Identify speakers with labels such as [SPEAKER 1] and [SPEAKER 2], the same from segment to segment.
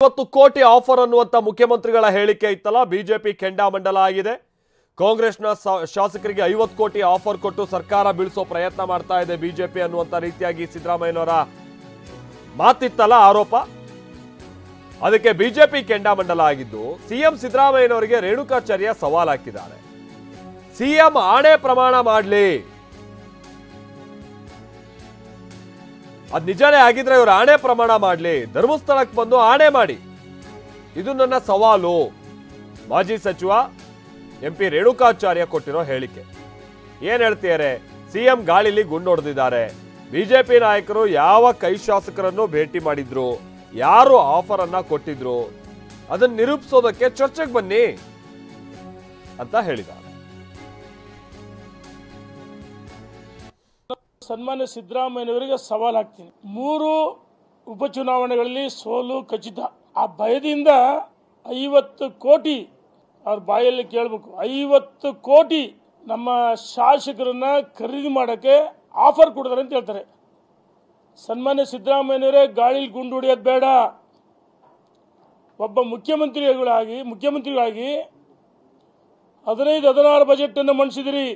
[SPEAKER 1] 50 ಕೋಟಿ ಆಫರ್ ಅನ್ನುವಂತ ಮುಖ್ಯಮಂತ್ರಿಗಳ ಹೇಳಿಕೆ ಇತ್ತಲ್ಲ, ಬಿಜೆಪಿ ಕೆಂಡಾಮಂಡಲ ಆಗಿದೆ. ಕಾಂಗ್ರೆಸ್ನ ಶಾಸಕರಿಗೆ 50 ಕೋಟಿ ಆಫರ್ ಕೊಟ್ಟು ಸರ್ಕಾರ ಬೀಳಿಸೋ ಪ್ರಯತ್ನ ಮಾಡ್ತಾ ಇದೆ ಬಿಜೆಪಿ ಅನ್ನುವಂತ ರೀತಿಯಾಗಿ ಸಿದ್ದರಾಮಯ್ಯನವರ ಮಾತಿತ್ತಲ್ಲ, ಆರೋಪ. ಅದಕ್ಕೆ ಬಿಜೆಪಿ ಕೆಂಡಾಮಂಡಲ ಆಗಿದ್ದು, ಸಿಎಂ ಸಿದ್ದರಾಮಯ್ಯನವರಿಗೆ ರೇಣುಕಾಚಾರ್ಯ ಸವಾಲ್ ಹಾಕಿದ್ದಾರೆ. ಸಿಎಂ ಆಣೆ ಪ್ರಮಾಣ ಮಾಡಲಿ, ಅದ್ ನಿಜನೇ ಆಗಿದ್ರೆ ಇವರು ಆಣೆ ಪ್ರಮಾಣ ಮಾಡಲಿ, ಧರ್ಮಸ್ಥಳಕ್ಕೆ ಬಂದು ಆಣೆ ಮಾಡಿ, ಇದು ನನ್ನ ಸವಾಲು. ಮಾಜಿ ಸಚಿವ ಎಂಪಿ ರೇಣುಕಾಚಾರ್ಯ ಕೊಟ್ಟಿರೋ ಹೇಳಿಕೆ. ಏನ್ ಹೇಳ್ತಿದ್ದಾರೆ? ಸಿಎಂ ಗಾಳಿಲಿ ಗುಂಡು ಹೊಡೆದಿದ್ದಾರೆ. ಬಿಜೆಪಿ ನಾಯಕರು ಯಾವ ಕೈ ಶಾಸಕರನ್ನು ಭೇಟಿ ಮಾಡಿದ್ರು, ಯಾರು ಆಫರ್ ಅನ್ನ ಕೊಟ್ಟಿದ್ರು, ಅದನ್ನ ನಿರೂಪಿಸೋದಕ್ಕೆ ಚರ್ಚೆಗೆ ಬನ್ನಿ ಅಂತ ಹೇಳಿದ್ದಾರೆ.
[SPEAKER 2] ಸನ್ಮಾನ್ಯ ಸಿದ್ದರಾಮಯ್ಯನವರಿಗೆ ಸವಾಲ್ ಹಾಕ್ತೀನಿ. 3 ಉಪಚುನಾವಣೆಗಳಲ್ಲಿ ಸೋಲು ಖಚಿತ. ಆ ಭಯದಿಂದ 50 ಕೋಟಿ ಅವ್ರ ಬಾಯಲ್ಲಿ ಕೇಳಬೇಕು, 50 ಕೋಟಿ ನಮ್ಮ ಶಾಸಕರನ್ನ ಖರೀದಿ ಮಾಡಕ್ಕೆ ಆಫರ್ ಕೊಡ್ತಾರೆ ಅಂತ ಹೇಳ್ತಾರೆ. ಸನ್ಮಾನ್ಯ ಸಿದ್ದರಾಮಯ್ಯನವರೇ, ಗಾಳಿಲಿ ಗುಂಡು ಹೊಡೆಯೋದು ಬೇಡ. ಒಬ್ಬ ಮುಖ್ಯಮಂತ್ರಿಗಳಾಗಿ 15-16 ಬಜೆಟ್ ಅನ್ನು ಮಂಡಿಸಿದಿರಿ.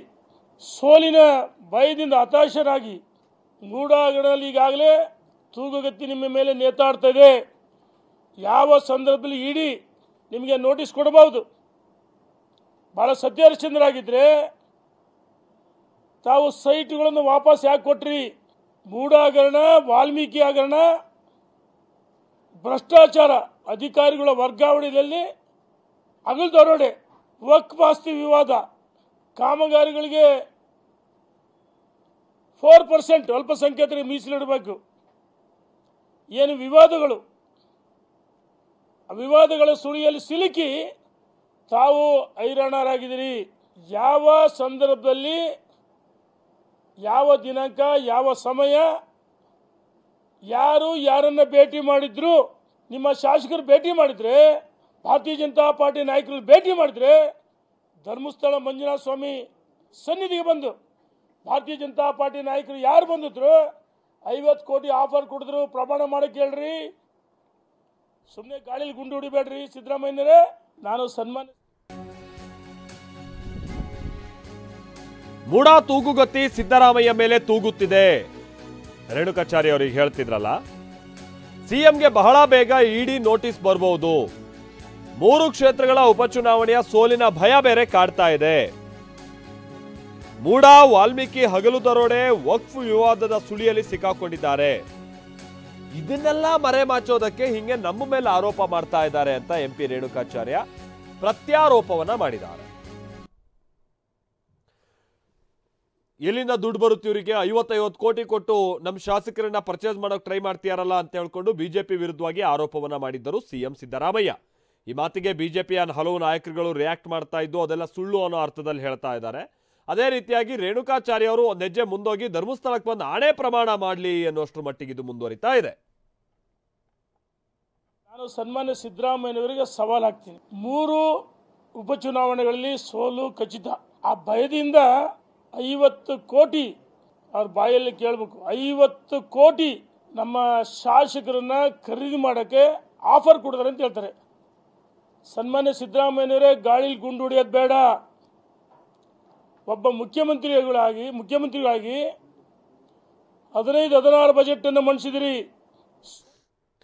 [SPEAKER 2] ಸೋಲಿನ ಭಯದಿಂದ ಹತಾಶರಾಗಿ ಮೂಡಾಗಡಲ್ಲಿ ಈಗಾಗಲೇ ತೂಗುಗತ್ತಿ ನಿಮ್ಮ ಮೇಲೆ ನೇತಾಡ್ತಾ ಇದೆ. ಯಾವ ಸಂದರ್ಭದಲ್ಲಿ ಇಡಿ ನಿಮಗೆ ನೋಟಿಸ್ ಕೊಡಬಹುದು. ಬಹಳ ಸತ್ಯಹರಿಶ್ಚಂದ್ರಾಗಿದ್ರೆ ತಾವು ಸೈಟ್ಗಳನ್ನು ವಾಪಸ್ ಯಾಕೆ ಕೊಟ್ರಿ? ಮೂಡಾಗರಣ, ವಾಲ್ಮೀಕಿ ಹಗರಣ, ಭ್ರಷ್ಟಾಚಾರ, ಅಧಿಕಾರಿಗಳ ವರ್ಗಾವಣೆಯಲ್ಲಿ ಹಗಲು ದರೋಡೆ, ವಕ್ಫ್ ಆಸ್ತಿ ವಿವಾದ, ಕಾಮಗಾರಿಗಳಿಗೆ 4% ಅಲ್ಪಸಂಖ್ಯಾತರಿಗೆ ಮೀಸಲಿಡಬೇಕು, ಏನು ವಿವಾದಗಳು, ಆ ವಿವಾದಗಳ ಸುಳಿಯಲ್ಲಿ ಸಿಲುಕಿ ತಾವು ಹೈರಾಣರಾಗಿದ್ದೀರಿ. ಯಾವ ಸಂದರ್ಭದಲ್ಲಿ, ಯಾವ ದಿನಾಂಕ, ಯಾವ ಸಮಯ, ಯಾರು ಯಾರನ್ನ ಭೇಟಿ ಮಾಡಿದ್ರು, ನಿಮ್ಮ ಶಾಸಕರು ಭೇಟಿ ಮಾಡಿದ್ರೆ, ಭಾರತೀಯ ಜನತಾ ಪಾರ್ಟಿ ನಾಯಕರು ಭೇಟಿ ಮಾಡಿದ್ರೆ, ಧರ್ಮಸ್ಥಳ ಮಂಜುನಾಥ ಸ್ವಾಮಿ ಸನ್ನಿಧಿಗೆ ಬಂದು ಭಾರತೀಯ ಜನತಾ ಪಾರ್ಟಿ ನಾಯಕರು ಯಾರು ಬಂದಿದ್ರು, 50 ಕೋಟಿ ಆಫರ್ ಕೊಡಿದ್ರು, ಪ್ರಮಾಣ ಮಾಡಕ್ಕೆ ಹೇಳ್ರಿ. ಸುಮ್ಮನೆ ಗಾಳಿಲಿ ಗುಂಡು ಹೊಡಿಬೇಡ್ರಿ ಸಿದ್ದರಾಮಯ್ಯನವರೇ. ನಾನು ಸನ್ಮಾನ್ಯ
[SPEAKER 1] ಮೂಡಾ ತೂಗುಗತ್ತಿ ಸಿದ್ದರಾಮಯ್ಯ ಮೇಲೆ ತೂಗುತ್ತಿದೆ. ರೇಣುಕಾಚಾರ್ಯ ಅವರಿಗೆ ಹೇಳ್ತಿದ್ರಲ್ಲ, ಸಿಎಂಗೆ ಬಹಳ ಬೇಗ ಇಡಿ ನೋಟಿಸ್ ಬರಬಹುದು. 3 ಕ್ಷೇತ್ರಗಳ ಉಪಚುನಾವಣೆಯ ಸೋಲಿನ ಭಯ ಬೇರೆ ಕಾಡ್ತಾ ಇದೆ. ಮೂಡಾ, ವಾಲ್ಮೀಕಿ ಹಗಲು ದರೋಡೆ, ವಕ್ಫ್ ವಿವಾದದ ಸುಳಿಯಲ್ಲಿ ಸಿಕ್ಕಾಕೊಂಡಿದ್ದಾರೆ. ಇದನ್ನೆಲ್ಲ ಮರೆಮಾಚೋದಕ್ಕೆ ಹಿಂಗೆ ನಮ್ಮ ಮೇಲೆ ಆರೋಪ ಮಾಡ್ತಾ ಇದ್ದಾರೆ ಅಂತ ಎಂಪಿ ರೇಣುಕಾಚಾರ್ಯ ಪ್ರತ್ಯಾರೋಪವನ್ನ ಮಾಡಿದ್ದಾರೆ. ಎಲ್ಲಿಂದ ದುಡ್ಡು ಬರುತ್ತೆ ಇವರಿಗೆ? 50 ಕೋಟಿ ಕೊಟ್ಟು ನಮ್ಮ ಶಾಸಕರನ್ನ ಪರ್ಚೇಸ್ ಮಾಡೋಕೆ ಟ್ರೈ ಮಾಡ್ತೀಯಾರಲ್ಲ ಅಂತ ಹೇಳ್ಕೊಂಡು ಬಿಜೆಪಿ ವಿರುದ್ಧವಾಗಿ ಆರೋಪವನ್ನ ಮಾಡಿದ್ದರು ಸಿಎಂ ಸಿದ್ದರಾಮಯ್ಯ. ಈ ಮಾತಿಗೆ ಬಿಜೆಪಿಯ ಹಲವು ನಾಯಕರುಗಳು ರಿಯಾಕ್ಟ್ ಮಾಡ್ತಾ ಇದ್ದು, ಅದೆಲ್ಲ ಸುಳ್ಳು ಅನ್ನೋ ಅರ್ಥದಲ್ಲಿ ಹೇಳ್ತಾ ಇದ್ದಾರೆ. ಅದೇ ರೀತಿಯಾಗಿ ರೇಣುಕಾಚಾರ್ಯ ಅವರು ಒಂದು ಹೆಜ್ಜೆ ಮುಂದೋಗಿ ಧರ್ಮಸ್ಥಳಕ್ಕೆ ಬಂದು ಆಣೆ ಪ್ರಮಾಣ ಮಾಡಲಿ ಅನ್ನೋಷ್ಟರ ಮಟ್ಟಿಗೆ ಇದು ಮುಂದುವರಿತಾ ಇದೆ.
[SPEAKER 2] ನಾನು ಸನ್ಮಾನ್ಯ ಸಿದ್ದರಾಮಯ್ಯನವರಿಗೆ ಸವಾಲ್ ಹಾಕ್ತೀನಿ. 3 ಉಪಚುನಾವಣೆಗಳಲ್ಲಿ ಸೋಲು ಖಚಿತ. ಆ ಭಯದಿಂದ 50 ಕೋಟಿ ಅವ್ರ ಬಾಯಲ್ಲಿ ಕೇಳಬೇಕು, 50 ಕೋಟಿ ನಮ್ಮ ಶಾಸಕರನ್ನ ಖರೀದಿ ಮಾಡಕ್ಕೆ ಆಫರ್ ಕೊಡ್ತಾರೆ ಅಂತ ಹೇಳ್ತಾರೆ. ಸನ್ಮಾನ್ಯ ಸಿದ್ದರಾಮಯ್ಯನವರೇ, ಗಾಳಿಲಿ ಗುಂಡು ಹೊಡೆಯೋದು ಬೇಡ. ಒಬ್ಬ ಮುಖ್ಯಮಂತ್ರಿಗಳಾಗಿ 15-16 ಬಜೆಟ್ ಅನ್ನು ಮಂಡಿಸಿದಿರಿ.